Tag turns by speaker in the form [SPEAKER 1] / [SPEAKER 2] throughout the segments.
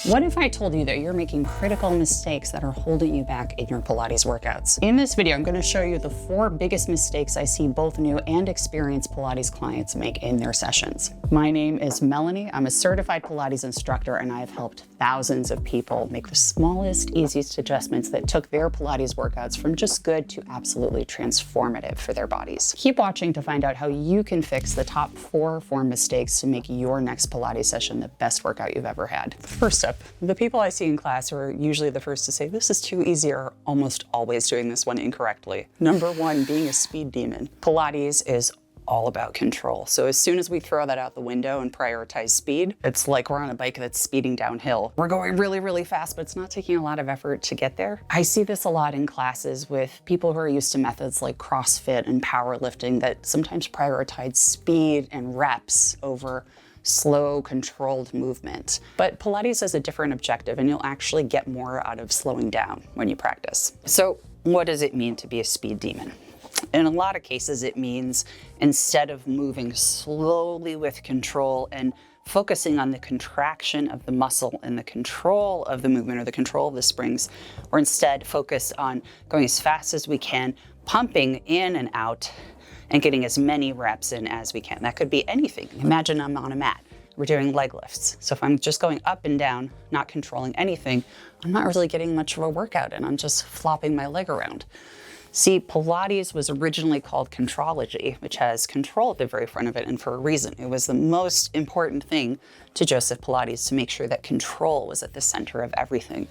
[SPEAKER 1] What if I told you that you're making critical mistakes that are holding you back in your Pilates workouts? In this video, I'm going to show you the 4 biggest mistakes I see both new and experienced Pilates clients make in their sessions. My name is Melanie. I'm a certified Pilates instructor, and I have helped thousands of people make the smallest, easiest adjustments that took their Pilates workouts from just good to absolutely transformative for their bodies. Keep watching to find out how you can fix the top 4 mistakes to make your next Pilates session the best workout you've ever had. First up, the people I see in class who are usually the first to say, "This is too easy," are almost always doing this one incorrectly. Number 1, being a speed demon. Pilates is all about control. So as soon as we throw that out the window and prioritize speed, it's like we're on a bike that's speeding downhill. We're going really, really fast, but it's not taking a lot of effort to get there. I see this a lot in classes with people who are used to methods like CrossFit and powerlifting that sometimes prioritize speed and reps over slow, controlled movement. But Pilates has a different objective, and you'll actually get more out of slowing down when you practice. So what does it mean to be a speed demon? In a lot of cases, it means instead of moving slowly with control and focusing on the contraction of the muscle and the control of the movement or the control of the springs, or instead focus on going as fast as we can, pumping in and out, and getting as many reps in as we can. That could be anything. Imagine I'm on a mat. We're doing leg lifts. So if I'm just going up and down, not controlling anything, I'm not really getting much of a workout, and I'm just flopping my leg around. See, Pilates was originally called Contrology, which has control at the very front of it, and for a reason. It was the most important thing to Joseph Pilates, to make sure that control was at the center of everything.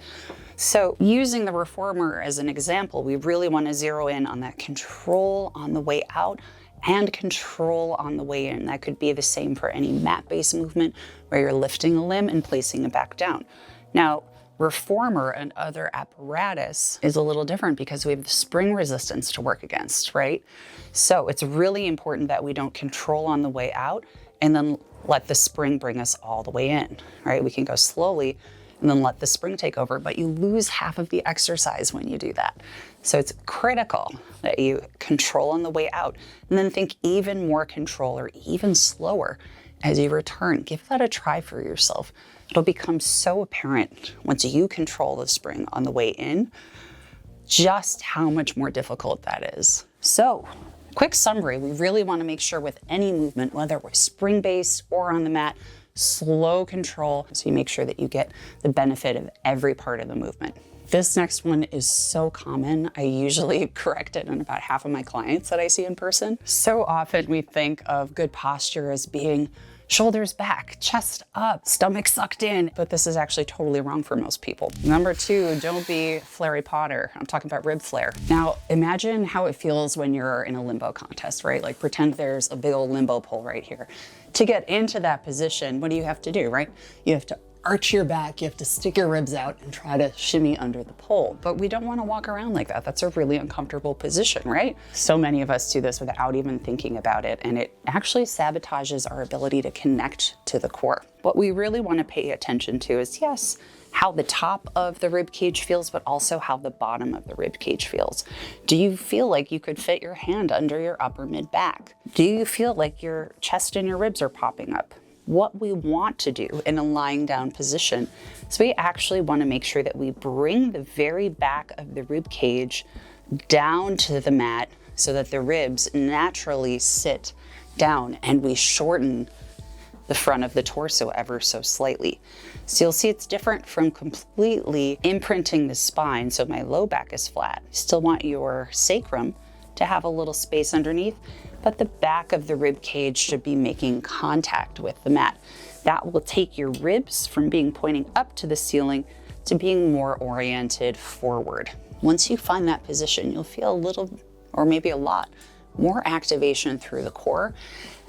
[SPEAKER 1] So using the reformer as an example, we really want to zero in on that control on the way out and control on the way in. That could be the same for any mat-based movement where you're lifting a limb and placing it back down. Now, reformer and other apparatus is a little different because we have the spring resistance to work against, right? So it's really important that we don't control on the way out and then let the spring bring us all the way in, right? We can go slowly and then let the spring take over, but you lose half of the exercise when you do that. So it's critical that you control on the way out and then think even more control or even slower as you return. Give that a try for yourself. It'll become so apparent once you control the spring on the way in, just how much more difficult that is. So, quick summary, we really want to make sure with any movement, whether we're spring-based or on the mat, slow control, so you make sure that you get the benefit of every part of the movement. This next one is so common. I usually correct it in about half of my clients that I see in person. So often we think of good posture as being shoulders back, chest up, stomach sucked in, but this is actually totally wrong for most people. Number 2, don't be Flary Potter. I'm talking about rib flare. Now, imagine how it feels when you're in a limbo contest, right? Like pretend there's a big old limbo pole right here. To get into that position, what do you have to do, right? You have to arch your back, you have to stick your ribs out and try to shimmy under the pole. But we don't want to walk around like that. That's a really uncomfortable position, right? So many of us do this without even thinking about it, and it actually sabotages our ability to connect to the core. What we really want to pay attention to is, yes, how the top of the rib cage feels, but also how the bottom of the rib cage feels. Do you feel like you could fit your hand under your upper mid back? Do you feel like your chest and your ribs are popping up? What we want to do in a lying down position is we actually want to make sure that we bring the very back of the rib cage down to the mat so that the ribs naturally sit down, and we shorten the front of the torso ever so slightly. So you'll see it's different from completely imprinting the spine so my low back is flat. You still want your sacrum to have a little space underneath, but the back of the rib cage should be making contact with the mat. That will take your ribs from being pointing up to the ceiling to being more oriented forward. Once you find that position, you'll feel a little, or maybe a lot, more activation through the core,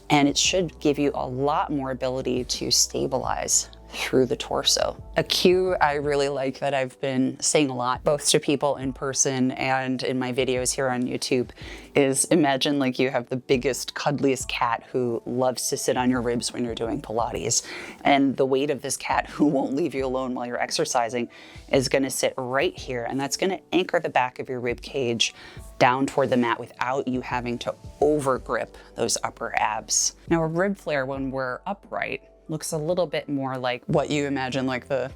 [SPEAKER 1] and it should give you a lot more ability to stabilize through the torso. A cue I really like that I've been saying a lot, both to people in person and in my videos here on YouTube, is imagine like you have the biggest, cuddliest cat who loves to sit on your ribs when you're doing Pilates. And the weight of this cat, who won't leave you alone while you're exercising, is gonna sit right here, and that's gonna anchor the back of your rib cage down toward the mat without you having to over grip those upper abs. Now, a rib flare when we're upright looks a little bit more like what you imagine like the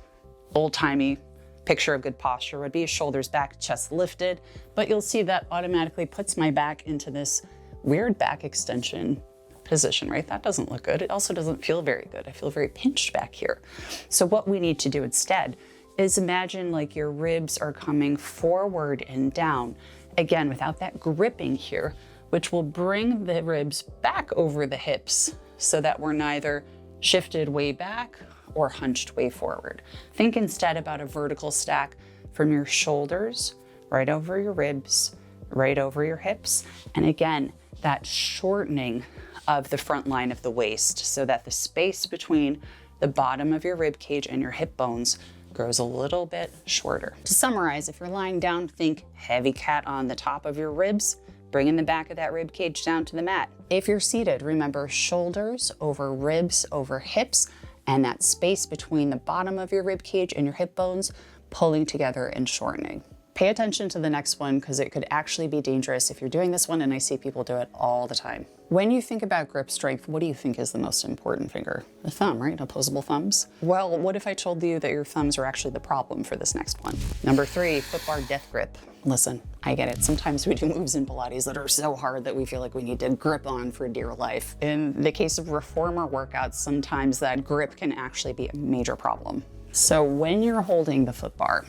[SPEAKER 1] old-timey picture of good posture would be shoulders back, chest lifted, but you'll see that automatically puts my back into this weird back extension position, right? That doesn't look good. It also doesn't feel very good. I feel very pinched back here. So what we need to do instead is imagine like your ribs are coming forward and down, again, without that gripping here, which will bring the ribs back over the hips so that we're neither shifted way back or hunched way forward. Think instead about a vertical stack from your shoulders, right over your ribs, right over your hips. And again, that shortening of the front line of the waist so that the space between the bottom of your rib cage and your hip bones grows a little bit shorter. To summarize, if you're lying down, think heavy cat on the top of your ribs, bringing the back of that rib cage down to the mat. If you're seated, remember shoulders over ribs over hips, and that space between the bottom of your rib cage and your hip bones pulling together and shortening. Pay attention to the next one because it could actually be dangerous if you're doing this one, and I see people do it all the time. When you think about grip strength, what do you think is the most important finger? The thumb, right? Opposable thumbs? Well, what if I told you that your thumbs are actually the problem for this next one? Number 3, foot bar death grip. Listen, I get it. Sometimes we do moves in Pilates that are so hard that we feel like we need to grip on for dear life. In the case of reformer workouts, sometimes that grip can actually be a major problem. So when you're holding the foot bar,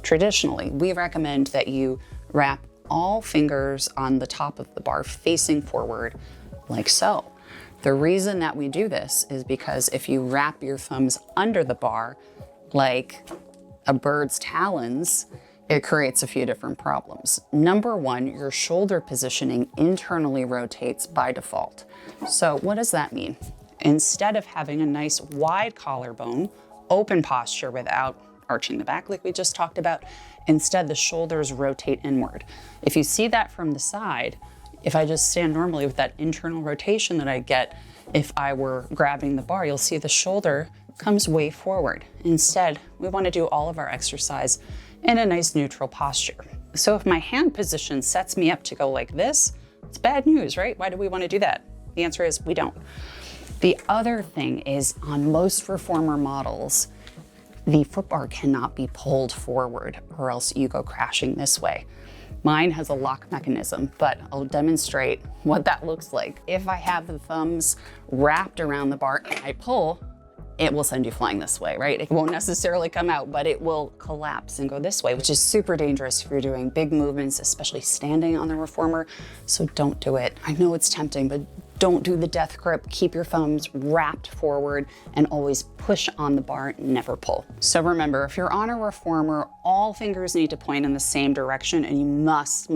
[SPEAKER 1] traditionally, we recommend that you wrap all fingers on the top of the bar facing forward like so. The reason that we do this is because if you wrap your thumbs under the bar like a bird's talons, it creates a few different problems. Number 1, your shoulder positioning internally rotates by default. So what does that mean? Instead of having a nice wide collarbone, open posture without arching the back like we just talked about, instead the shoulders rotate inward. If you see that from the side, if I just stand normally with that internal rotation that I get if I were grabbing the bar, you'll see the shoulder comes way forward. Instead, we want to do all of our exercise in a nice neutral posture. So if my hand position sets me up to go like this, it's bad news, right? Why do we want to do that? The answer is we don't. The other thing is on most reformer models, the foot bar cannot be pulled forward or else you go crashing this way. Mine has a lock mechanism, but I'll demonstrate what that looks like. If I have the thumbs wrapped around the bar and I pull, it will send you flying this way, right? It won't necessarily come out, but it will collapse and go this way, which is super dangerous if you're doing big movements, especially standing on the reformer. So don't do it. I know it's tempting, but don't do the death grip. Keep your thumbs wrapped forward and always push on the bar, never pull. So remember, if you're on a reformer, all fingers need to point in the same direction and you must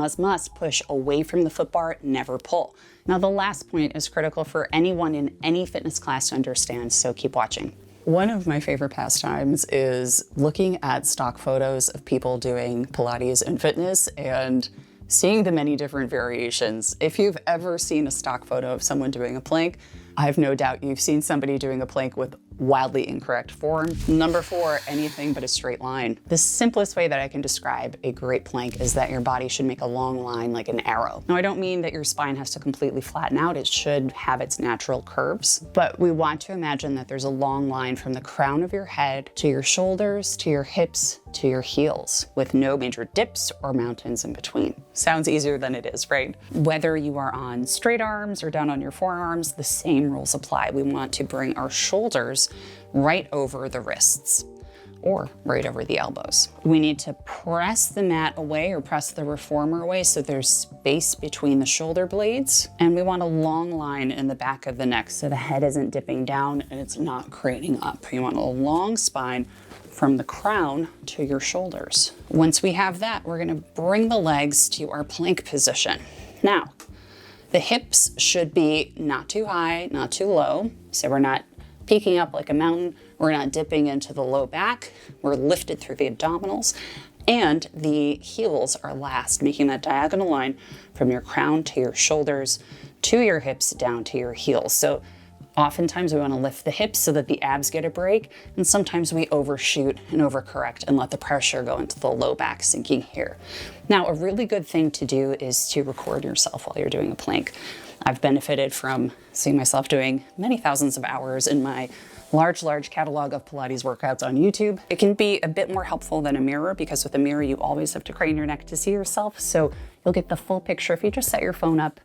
[SPEAKER 1] push away from the foot bar, never pull. Now the last point is critical for anyone in any fitness class to understand, so keep watching. One of my favorite pastimes is looking at stock photos of people doing Pilates and fitness and seeing the many different variations. If you've ever seen a stock photo of someone doing a plank, I have no doubt you've seen somebody doing a plank with wildly incorrect form. Number 4, anything but a straight line. The simplest way that I can describe a great plank is that your body should make a long line like an arrow. Now, I don't mean that your spine has to completely flatten out. It should have its natural curves, but we want to imagine that there's a long line from the crown of your head to your shoulders, to your hips, to your heels, with no major dips or mountains in between. Sounds easier than it is, right? Whether you are on straight arms or down on your forearms, the same rules apply. We want to bring our shoulders right over the wrists or right over the elbows. We need to press the mat away or press the reformer away so there's space between the shoulder blades. And we want a long line in the back of the neck so the head isn't dipping down and it's not craning up. You want a long spine from the crown to your shoulders. Once we have that, we're gonna bring the legs to our plank position. Now, the hips should be not too high, not too low, so we're not peeking up like a mountain, we're not dipping into the low back, we're lifted through the abdominals, and the heels are last, making that diagonal line from your crown to your shoulders, to your hips, down to your heels. So oftentimes we want to lift the hips so that the abs get a break, and sometimes we overshoot and overcorrect and let the pressure go into the low back, sinking here. Now, a really good thing to do is to record yourself while you're doing a plank. I've benefited from seeing myself doing many thousands of hours in my large catalog of Pilates workouts on YouTube. It can be a bit more helpful than a mirror because with a mirror, you always have to crane your neck to see yourself. So you'll get the full picture if you just set your phone up,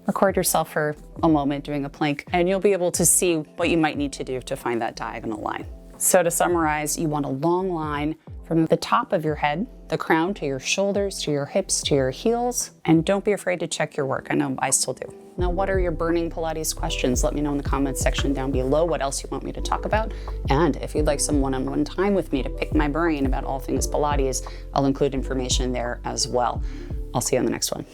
[SPEAKER 1] record yourself for a moment doing a plank, and you'll be able to see what you might need to do to find that diagonal line. So to summarize, you want a long line from the top of your head, the crown, to your shoulders, to your hips, to your heels, and don't be afraid to check your work. I know I still do. Now, what are your burning Pilates questions? Let me know in the comments section down below what else you want me to talk about. And if you'd like some one-on-one time with me to pick my brain about all things Pilates, I'll include information there as well. I'll see you on the next one.